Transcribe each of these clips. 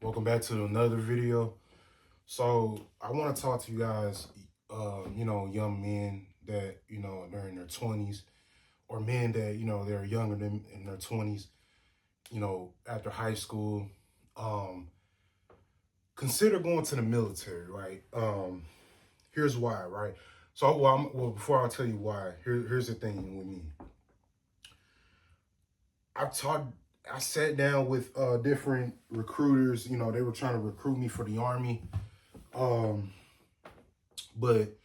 Welcome back to another video. So I want to talk to you guys, young men that, they're in their 20s, or men that, they're younger than in their 20s, after high school. Um, Consider going to the military, right? Here's why, right? So, before I tell you why, here's the thing with me. I taught I sat down with different recruiters. They were trying to recruit me for the Army. Um, but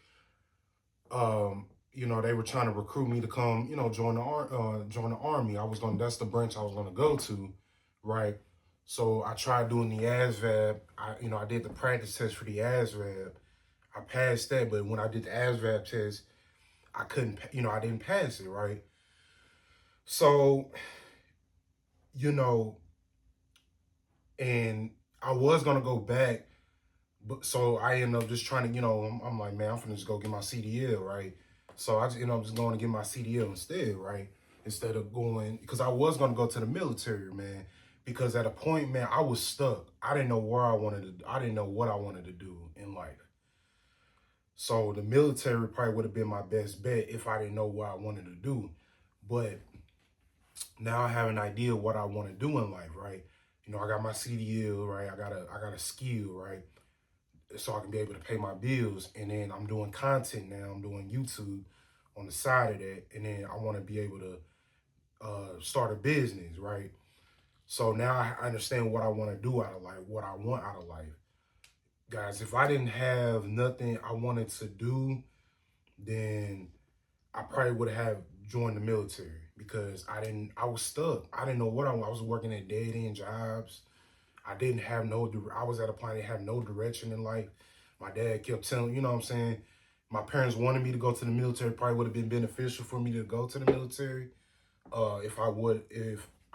they were trying to recruit me to come, join the Army. That's the branch I was gonna go to, right? So I tried doing the ASVAB. I did the practice test for the ASVAB. I passed that, but when I did the ASVAB test, I couldn't, I didn't pass it, right? So, you know, and I was gonna go back, but so I ended up just trying to, I'm like, man, I'm finna just go get my CDL, right? So I just, I'm just going to get my CDL instead, right? Instead of going, because I was gonna go to the military, man. Because at a point, man, I was stuck. I didn't know I didn't know what I wanted to do in life. So the military probably would have been my best bet if I didn't know what I wanted to do. But now I have an idea what I want to do in life, right? I got my CDL, right? I got a skill, right? So I can be able to pay my bills. And then I'm doing content now. I'm doing YouTube on the side of that. And then I want to be able to start a business, right? So now I understand what I want to do out of life, what I want out of life. Guys, if I didn't have nothing I wanted to do, then I probably would have joined the military because I was stuck. I didn't know what I was working at dead end jobs. I was at a point that had no direction in life. My dad kept telling, you know what I'm saying? My parents wanted me to go to the military. Probably would have been beneficial for me to go to the military if I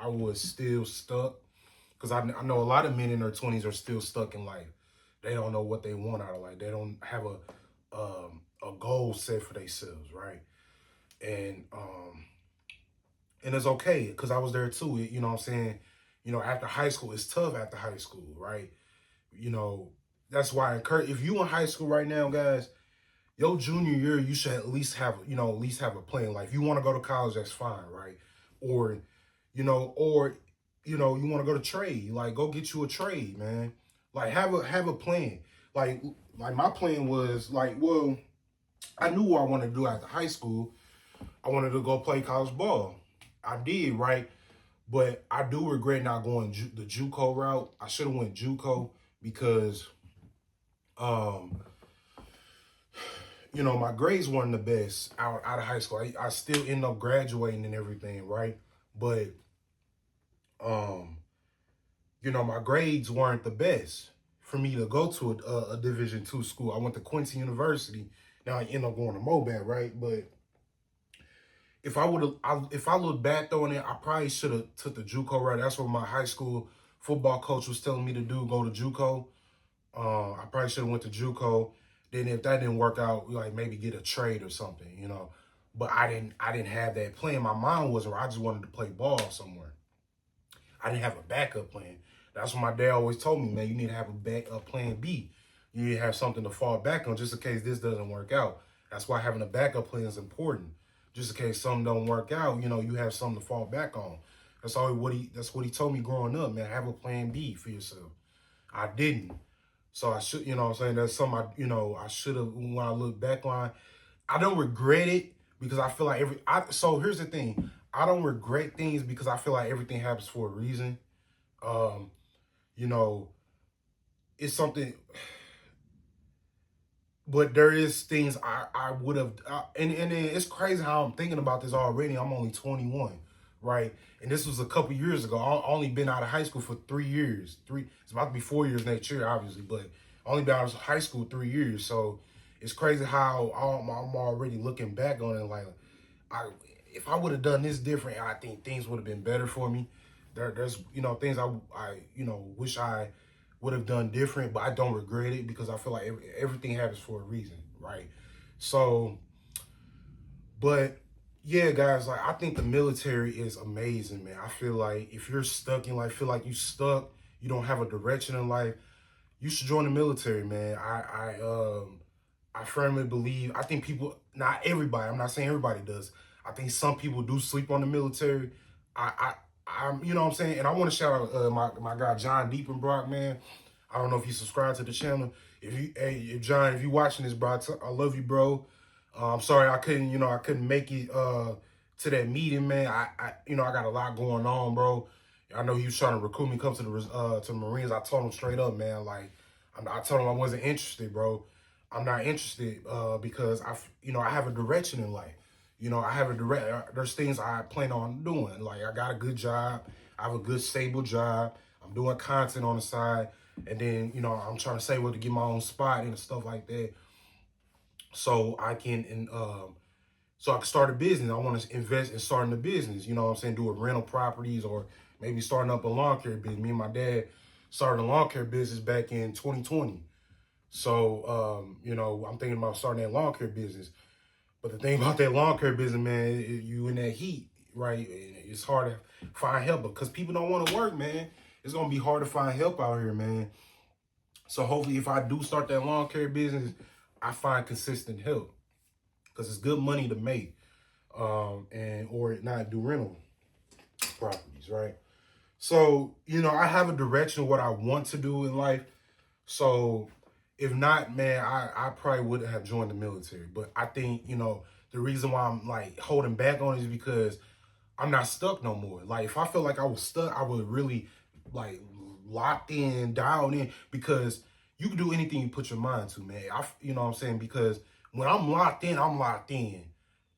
was still stuck. Because I know a lot of men in their 20s are still stuck in life. They don't know what they want out of life. They don't have a goal set for themselves, right? And it's okay because I was there too. You know what I'm saying? After high school, it's tough after high school, right? You know, that's why I encourage, if you in high school right now, guys, your junior year, you should at least have a plan. Like, if you want to go to college, that's fine, right? Or, you want to go to trade, like, go get you a trade, man. Like, have a plan. Like, my plan was, like, well, I knew what I wanted to do after high school. I wanted to go play college ball. I did, right? But I do regret not going the JUCO route. I should have went JUCO because, my grades weren't the best out of high school. I still ended up graduating and everything, right? But, my grades weren't the best for me to go to a Division II school. I went to Quincy University. Now I end up going to Mobat, right? But if I look back though on it, I probably should have took the JUCO route. That's what my high school football coach was telling me to do, go to JUCO. I probably should have went to JUCO. Then if that didn't work out, like, maybe get a trade or something, But I didn't have that plan. My mind wasn't right. I just wanted to play ball somewhere. I didn't have a backup plan. That's what my dad always told me, man. You need to have a plan B. You need to have something to fall back on just in case this doesn't work out. That's why having a backup plan is important. Just in case something don't work out, you have something to fall back on. That's what he told me growing up, man. Have a plan B for yourself. I didn't. So I should, what I'm saying, that's something I should have, when I look back on. I don't regret it because I feel like so here's the thing. I don't regret things because I feel like everything happens for a reason. Um, you know, it's something, but there is things I would have, and then it's crazy how I'm thinking about this already. I'm only 21, right? And this was a couple years ago. I only been out of high school for 3 years. It's about to be 4 years next year, obviously, but I only been out of high school 3 years. So it's crazy how I'm already looking back on it. Like, if I would have done this different, I think things would have been better for me. There's things I wish I would have done different, but I don't regret it because I feel like everything happens for a reason, right? So, but yeah, guys, like, I think the military is amazing, man. I feel like if you're stuck in life, feel like you stuck you don't have a direction in life, you should join the military, man. I firmly believe. I think people, not everybody. I'm not saying everybody does. I think some people do sleep on the military. I'm, you know what I'm saying. And I want to shout out my guy John Deepenbrock, man. I don't know if you subscribe to the channel. If John, if you watching this, bro, I love you, bro. I'm sorry I couldn't, I couldn't make it to that meeting, man. I got a lot going on, bro. I know he was trying to recruit me, come to the Marines. I told him straight up, man. Like, I told him I wasn't interested, bro. I'm not interested because I have a direction in life. I have a there's things I plan on doing. Like, I got a good job. I have a good, stable job. I'm doing content on the side. And then, I'm trying to save up to get my own spot and stuff like that. So I can, start a business. I want to invest in starting a business, you know what I'm saying? Doing rental properties or maybe starting up a lawn care business. Me and my dad started a lawn care business back in 2020. So, I'm thinking about starting that lawn care business. But the thing about that lawn care business, man, you in that heat, right? It's hard to find help because people don't want to work, man. It's going to be hard to find help out here, man. So hopefully if I do start that lawn care business, I find consistent help because it's good money to make or not do rental properties, right? So, I have a direction of what I want to do in life. So if not, man, I probably wouldn't have joined the military. But I think, the reason why I'm like holding back on it is because I'm not stuck no more. Like if I felt like I was stuck, I would really like locked in, dialed in, because you can do anything you put your mind to, man. You know what I'm saying? Because when I'm locked in, I'm locked in.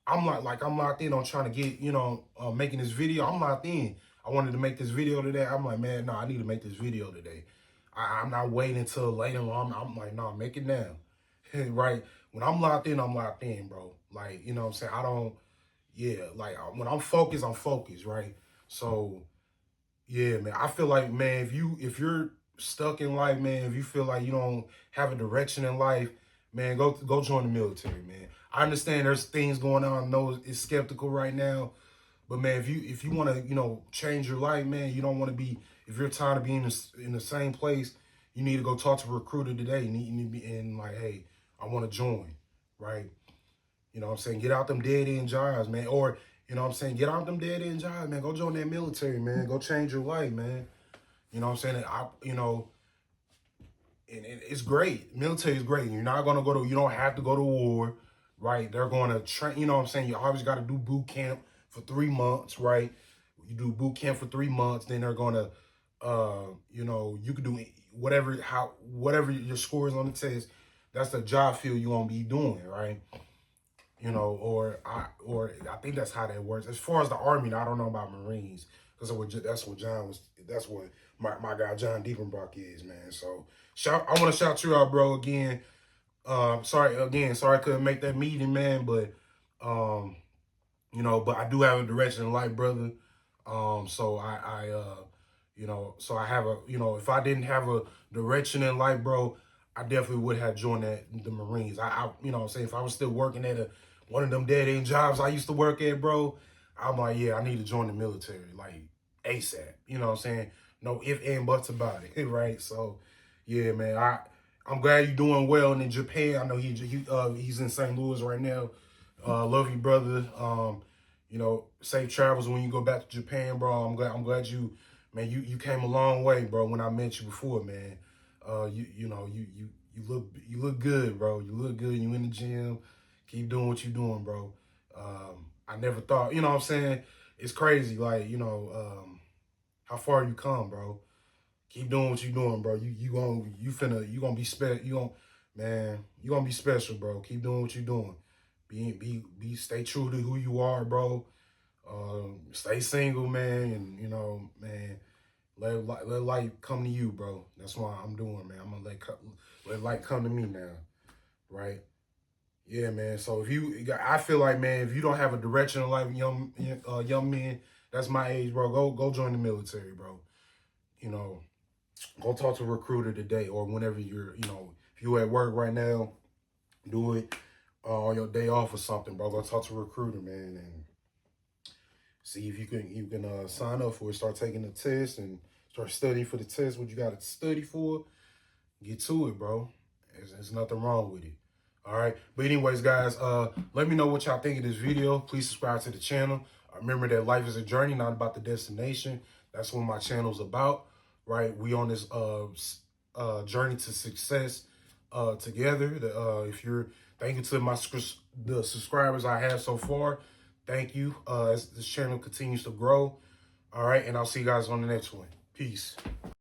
I'm locked in on trying to get, making this video. I'm locked in. I wanted to make this video today. I'm like, man, no, I need to make this video today. I'm not waiting until later on. I'm like, no, make it now. Right? When I'm locked in, bro. Like, you know what I'm saying? Like when I'm focused, right? So, yeah, man, I feel like, man, if you're stuck in life, man, if you feel like you don't have a direction in life, man, go join the military, man. I understand there's things going on. I know it's skeptical right now, but man, if you want to, change your life, man, you don't want to be, if you're tired of being in the same place, you need to go talk to a recruiter today. You need to be in like, hey, I want to join, right? You know what I'm saying? Get out them dead end jobs, man. Or, you know what I'm saying? Get out them dead end jobs, man. Go join that military, man. Go change your life, man. You know what I'm saying? And it's great. Military is great. You're not going to you don't have to go to war, right? They're going to train, you know what I'm saying? You always got to do boot camp for 3 months, right? You do boot camp for 3 months, then they're going to, you can do whatever your score is on the test. That's the job field you want to be doing, right? Or I think that's how that works. As far as the Army, I don't know about Marines because that's what John was. That's what my guy John Deepenbrock is, man. So I want to shout you out, bro. Again, sorry I couldn't make that meeting, man. But but I do have a direction in life, brother. So so I have if I didn't have a direction in life, bro, I definitely would have joined the Marines. You know what I'm saying, if I was still working at one of them dead end jobs I used to work at, bro, I'm like, yeah, I need to join the military, like ASAP. You know what I'm saying? No if and buts about it, right? So, yeah, man, I'm glad you're doing well. And in Japan, I know he's in St. Louis right now. Love you, brother. Safe travels when you go back to Japan, bro. I'm glad you, man, you came a long way, bro. When I met you before, man, you look good, bro. You look good. You in the gym. Keep doing what you're doing, bro. I never thought, you know what I'm saying? It's crazy, like, how far you come, bro. Keep doing what you're doing, bro. You gonna be special. You gonna be special, bro. Keep doing what you're doing. Stay true to who you are, bro. Stay single, man, and man, let light come to you, bro. That's what I'm doing, man. I'm gonna let light come to me now, right? Yeah, man. So I feel like, man, if you don't have a direction in life, young men, that's my age, bro. Go join the military, bro. Go talk to a recruiter today or whenever if you're at work right now, do it on your day off or something, bro. Go talk to a recruiter, man, and see if you can sign up for it. Start taking the test and Start studying for the test, what you got to study for. Get to it, bro. There's nothing wrong with it. All right. But anyways, guys, let me know what y'all think of this video. Please subscribe to the channel. Remember that life is a journey, not about the destination. That's what my channel's about, right? We on this journey to success together. Thank you to the subscribers I have so far. Thank you. As this channel continues to grow. All right. And I'll see you guys on the next one. Peace.